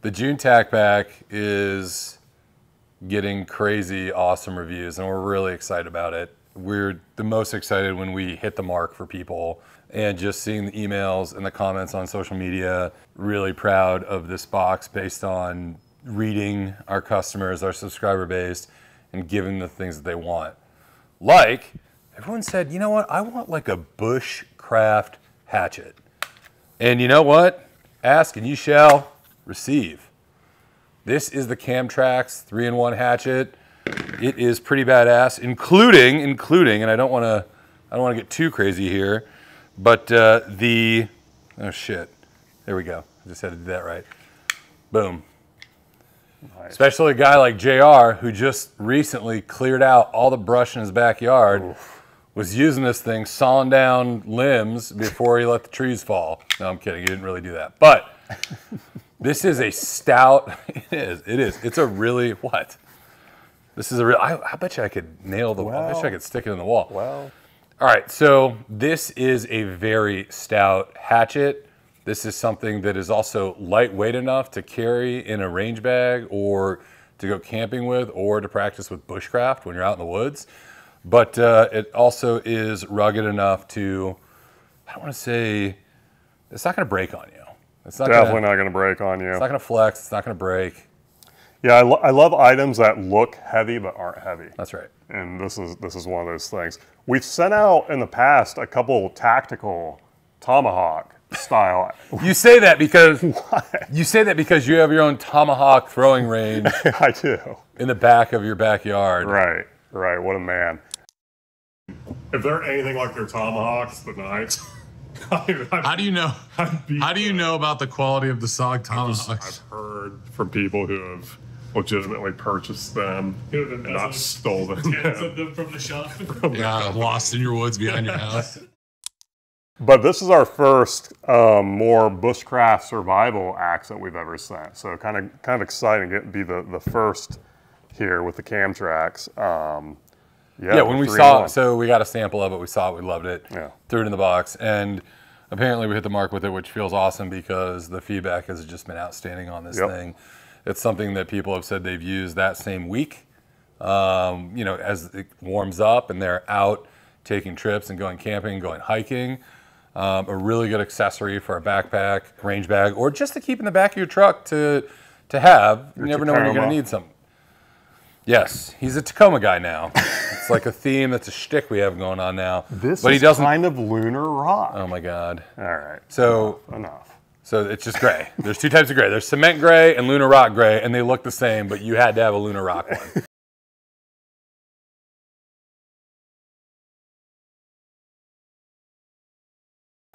The June TacPack is getting crazy awesome reviews, and we're really excited about it. We're the most excited when we hit the mark for people, and just seeing the emails and the comments on social media. Really proud of this box based on reading our customers, our subscriber base, and giving them the things that they want. Like, everyone said, you know what, I want like a bushcraft hatchet. And you know what? Ask and you shall receive. This is the Camtrax 3-in-1 hatchet. It is pretty badass, including, and I don't want to get too crazy here, but oh shit, there we go. I just had to do that right. Boom. Nice. Especially a guy like JR, who just recently cleared out all the brush in his backyard. Oof. Was using this thing, sawing down limbs before he let the trees fall. No, I'm kidding. He didn't really do that. But this is a stout. It is. It's a really what? This is a real. I bet you I could nail the. I bet you I could stick it in the wall. Well. All right. So this is a very stout hatchet. This is something that is also lightweight enough to carry in a range bag, or to go camping with, or to practice with bushcraft when you're out in the woods. But it also is rugged enough to, I don't want to say, it's not going to break on you. It's not definitely not going to break on you. It's not going to flex. It's not going to break. Yeah, I love items that look heavy but aren't heavy. That's right. And this is one of those things. We've sent out in the past a couple tactical tomahawk style. You say that because you have your own tomahawk throwing range. I do. In the back of your backyard. Right. Right. What a man. If they're anything like their tomahawks, the knives. How do you know? How do you know about the quality of the SOG tomahawks? I've heard from people who have legitimately purchased them and not stolen them from the shop. Yeah, lost in your woods behind your house. But this is our first more bushcraft survival axe that we've ever sent. So kind of exciting to be the first here with the Camtrax. Yeah, when we saw it, so we got a sample of it, we saw it, we loved it, threw it in the box, and apparently we hit the mark with it, which feels awesome because the feedback has just been outstanding on this thing. It's something that people have said they've used that same week, you know, as it warms up and they're out taking trips and going camping, going hiking. A really good accessory for a backpack, range bag, or just to keep in the back of your truck to have. You never know when you're going to need something. Yes, he's a Tacoma guy now. It's like a theme, that's a shtick we have going on now. This is kind of lunar rock. Oh my God. All right. So enough. So it's just gray. There's two types of gray. There's cement gray and lunar rock gray, and they look the same, but you had to have a lunar rock one.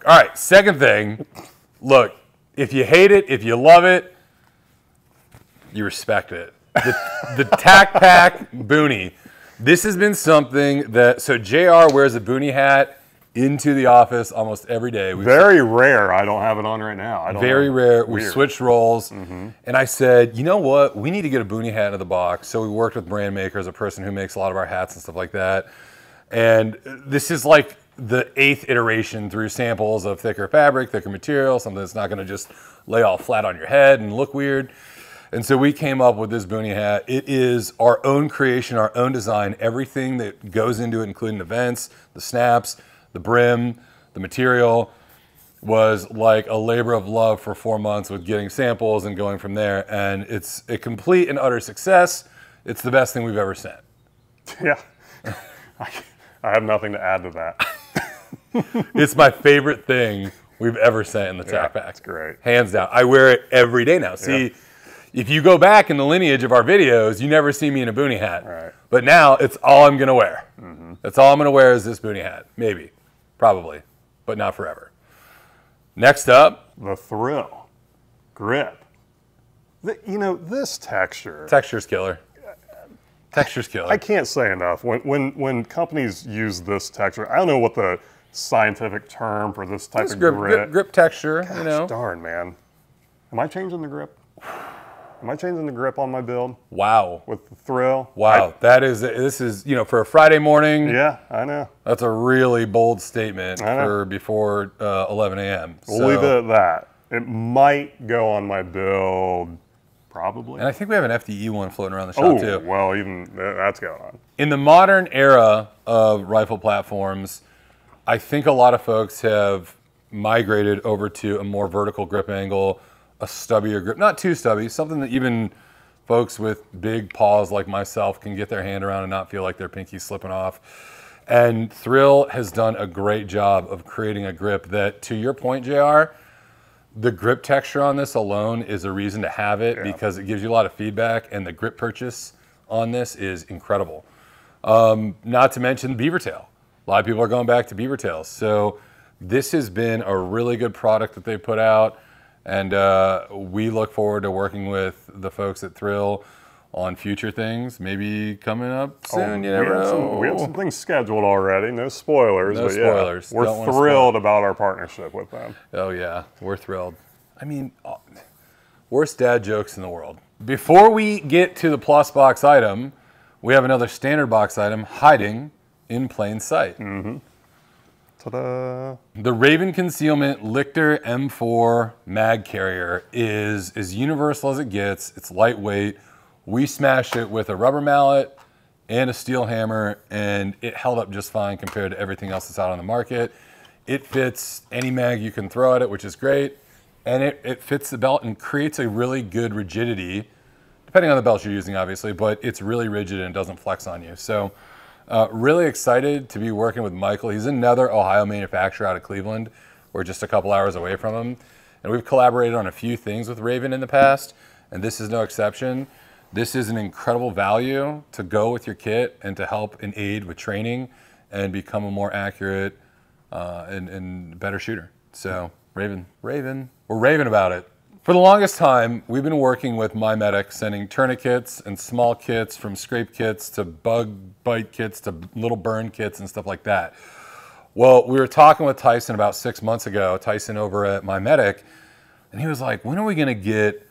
All right, second thing. Look, if you hate it, if you love it, you respect it. The TacPack Boonie. This has been something that, so JR wears a Boonie hat into the office almost every day. Very rare. I don't have it on right now. Very rare. We switched roles. And I said, you know what? We need to get a Boonie hat in the box. So we worked with Brand Makers, a person who makes a lot of our hats and stuff like that. And this is like the 8th iteration through samples of thicker fabric, thicker material, something that's not going to just lay all flat on your head and look weird. And so we came up with this Boonie hat. It is our own creation, our own design, everything that goes into it, including the vents, the snaps, the brim, the material, was like a labor of love for 4 months with getting samples and going from there. And it's a complete and utter success. It's the best thing we've ever sent. Yeah, I have nothing to add to that. It's my favorite thing we've ever sent in the TacPack. It's great. Hands down. I wear it every day now. See, if you go back in the lineage of our videos, you never see me in a Boonie hat. Right. But now it's all I'm going to wear. That's all I'm going to wear is this Boonie hat. Maybe. Probably. But not forever. Next up. The Thril Grip. You know, this texture. Texture's killer. Texture's killer. I can't say enough. When companies use this texture, I don't know what the scientific term for this type of grip. Grip texture, Gosh, you know. Darn, man. Am I changing the grip? Am I changing the grip on my build? Wow. With the Thril? Wow. This is, you know, for a Friday morning. Yeah, I know. That's a really bold statement for before 11 a.m. We'll leave it at that. It might go on my build probably. And I think we have an FDE one floating around the shop too. Well, even that's going on. In the modern era of rifle platforms, I think a lot of folks have migrated over to a more vertical grip angle, a stubbier grip, not too stubby, something that even folks with big paws like myself can get their hand around and not feel like their pinky's slipping off. And Thril has done a great job of creating a grip that, to your point, JR, the grip texture on this alone is a reason to have it because it gives you a lot of feedback, and the grip purchase on this is incredible. Not to mention beaver tail. A lot of people are going back to beaver tails. So this has been a really good product that they put out, and we look forward to working with the folks at Thril on future things, maybe coming up soon. You never know. We have some things scheduled already. No spoilers. No spoilers. We're thrilled about our partnership with them. Oh yeah, we're thrilled. I mean, worst dad jokes in the world. Before we get to the plus box item, we have another standard box item hiding in plain sight. Ta-da! The Raven Concealment Lichter M4 mag carrier is as universal as it gets. It's lightweight. We smashed it with a rubber mallet and a steel hammer, and it held up just fine compared to everything else that's out on the market. It fits any mag you can throw at it, which is great. And it fits the belt and creates a really good rigidity, depending on the belt you're using, obviously, but it's really rigid and doesn't flex on you. So really excited to be working with Michael. He's another Ohio manufacturer out of Cleveland. We're just a couple hours away from him. And we've collaborated on a few things with Raven in the past, and this is no exception. This is an incredible value to go with your kit and to help and aid with training and become a more accurate and better shooter. So Raven, we're raving about it. For the longest time, we've been working with MyMedic, sending tourniquets and small kits, from scrape kits to bug bite kits to little burn kits and stuff like that. Well, we were talking with Tyson about 6 months ago, Tyson over at MyMedic, and he was like, when are we gonna get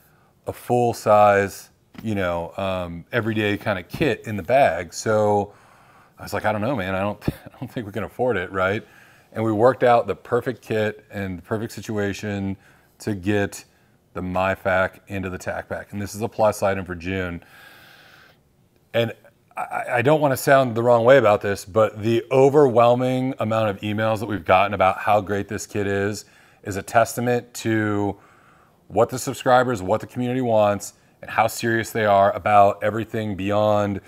a full size, you know, everyday kind of kit in the bag? So I was like, I don't know, man. I don't think we can afford it, right? And we worked out the perfect kit and the perfect situation to get the MYFAK into the TacPack. And this is a plus item for June. And I don't want to sound the wrong way about this, but the overwhelming amount of emails that we've gotten about how great this kit is a testament to what the subscribers, what the community wants, and how serious they are about everything beyond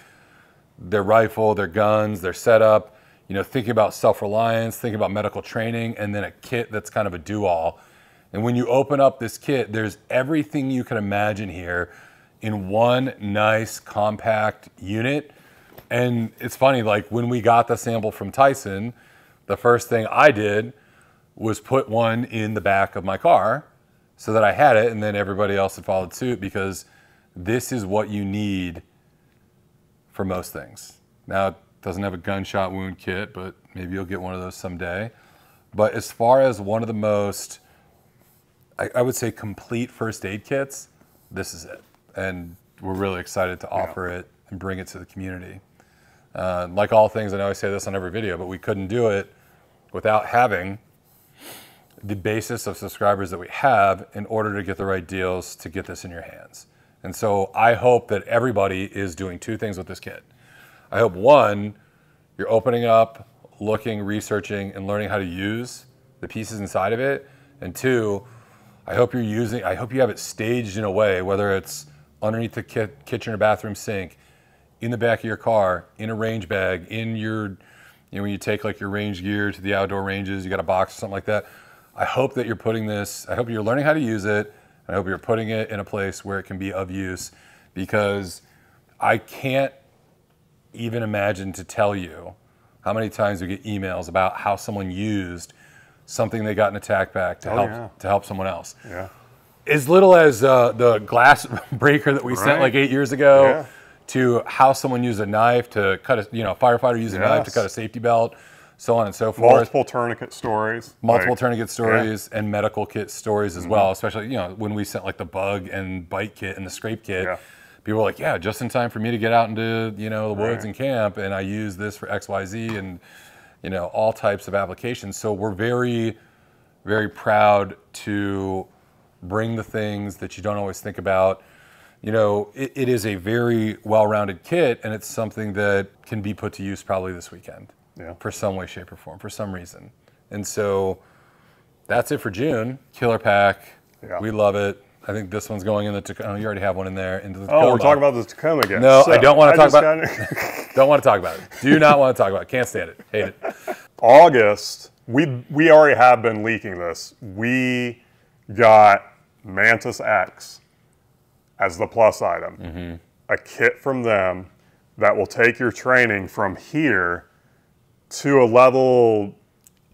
their rifle, their guns, their setup, you know, thinking about self-reliance, thinking about medical training, and then a kit that's kind of a do-all. And when you open up this kit, there's everything you can imagine here in one nice, compact unit. And it's funny, like when we got the sample from Tyson, the first thing I did was put one in the back of my car so that I had it, and then everybody else had followed suit, because this is what you need for most things. Now, it doesn't have a gunshot wound kit, but maybe you'll get one of those someday. But as far as one of the most, I would say, complete first aid kits, this is it. And we're really excited to offer it and bring it to the community. Like all things, I know I say this on every video, but we couldn't do it without having the basis of subscribers that we have in order to get the right deals to get this in your hands. And so I hope that everybody is doing two things with this kit. I hope, one, you're opening up, looking, researching, and learning how to use the pieces inside of it. And two, I hope you have it staged in a way, whether it's underneath the kitchen or bathroom sink, in the back of your car, in a range bag, in your, you know, when you take like your range gear to the outdoor ranges, you got a box or something like that. I hope that you're putting this, I hope you're learning how to use it, and I hope you're putting it in a place where it can be of use, because I can't even imagine to tell you how many times we get emails about how someone used something they got in a TacPack to help someone else. Yeah. As little as the glass breaker that we sent like 8 years ago, to how someone used a knife to cut a, you know, a firefighter used a knife to cut a safety belt, so on and so forth. Multiple tourniquet stories. Tourniquet stories and medical kit stories as well, especially, you know, when we sent like the bug and bite kit and the scrape kit. People were like, yeah, just in time for me to get out into, you know, the woods and camp, and I use this for XYZ and, you know, all types of applications. So we're very, very proud to bring the things that you don't always think about. you know, it is a very well-rounded kit, and it's something that can be put to use probably this weekend. Yeah. For some way, shape, or form, for some reason. And so that's it for June. Killer pack. Yeah. We love it. I think this one's going in the Tacoma. Oh, you already have one in there. Into the Tacoma. Oh, we're talking about the Tacoma again. No, so, I don't want to talk about it. Don't want to talk about it. Do not want to talk about it. Can't stand it. Hate it. August, we already have been leaking this. We got Mantis X as the plus item. A kit from them that will take your training from here to a level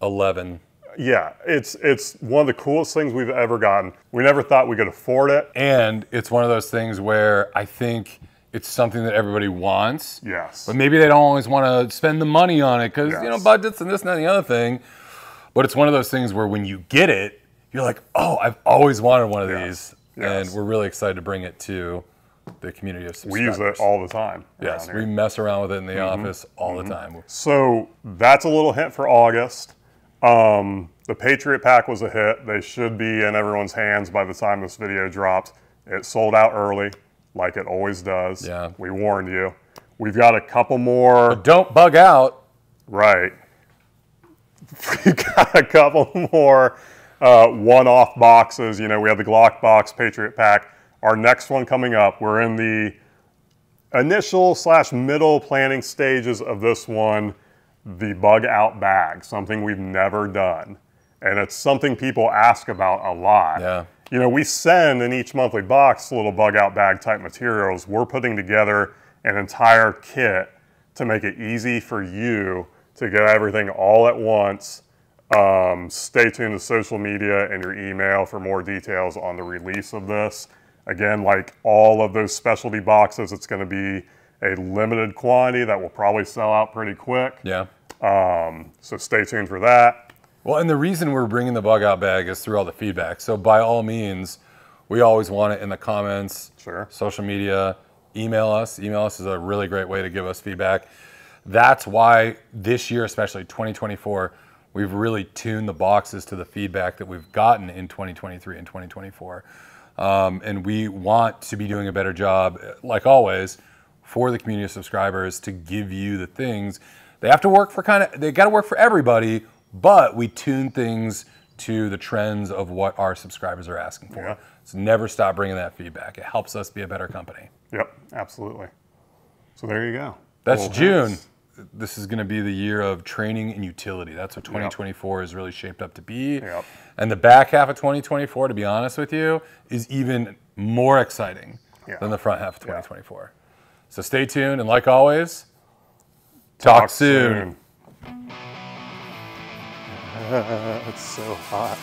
11. Yeah, it's one of the coolest things we've ever gotten. We never thought we could afford it. And it's one of those things where I think it's something that everybody wants. Yes. But maybe they don't always want to spend the money on it because, you know, budgets and this and that and the other thing. But it's one of those things where when you get it, you're like, oh, I've always wanted one of these. And we're really excited to bring it to the community of subscribers. We use it all the time. Yes, we mess around with it in the office all the time. So that's a little hint for August. The Patriot Pack was a hit. They should be in everyone's hands by the time this video drops. It sold out early, like it always does. Yeah. We warned you. We've got a couple more. But don't bug out. Right. We've got a couple more one-off boxes. You know, we have the Glock box, Patriot Pack. Our next one coming up, we're in the initial / middle planning stages of this one, the bug out bag, something we've never done. And it's something people ask about a lot. Yeah. You know, we send in each monthly box little bug out bag type materials. We're putting together an entire kit to make it easy for you to get everything all at once. Stay tuned to social media and your email for more details on the release of this. Again, like all of those specialty boxes, it's going to be a limited quantity that will probably sell out pretty quick. Yeah. So stay tuned for that. Well, and the reason we're bringing the bug out bag is through all the feedback. So by all means, we always want it in the comments, social media, email us. Email us is a really great way to give us feedback. That's why this year, especially 2024, we've really tuned the boxes to the feedback that we've gotten in 2023 and 2024. And we want to be doing a better job, like always, for the community of subscribers to give you the things. They have to work for they got to work for everybody, but we tune things to the trends of what our subscribers are asking for. Yeah. So never stop bringing that feedback. It helps us be a better company. Yep, absolutely. So there you go. That's June. This is going to be the year of training and utility. That's what 2024 is really shaped up to be. Yep. And the back half of 2024, to be honest with you, is even more exciting than the front half of 2024. So stay tuned, and like always, talk soon. It's so hot.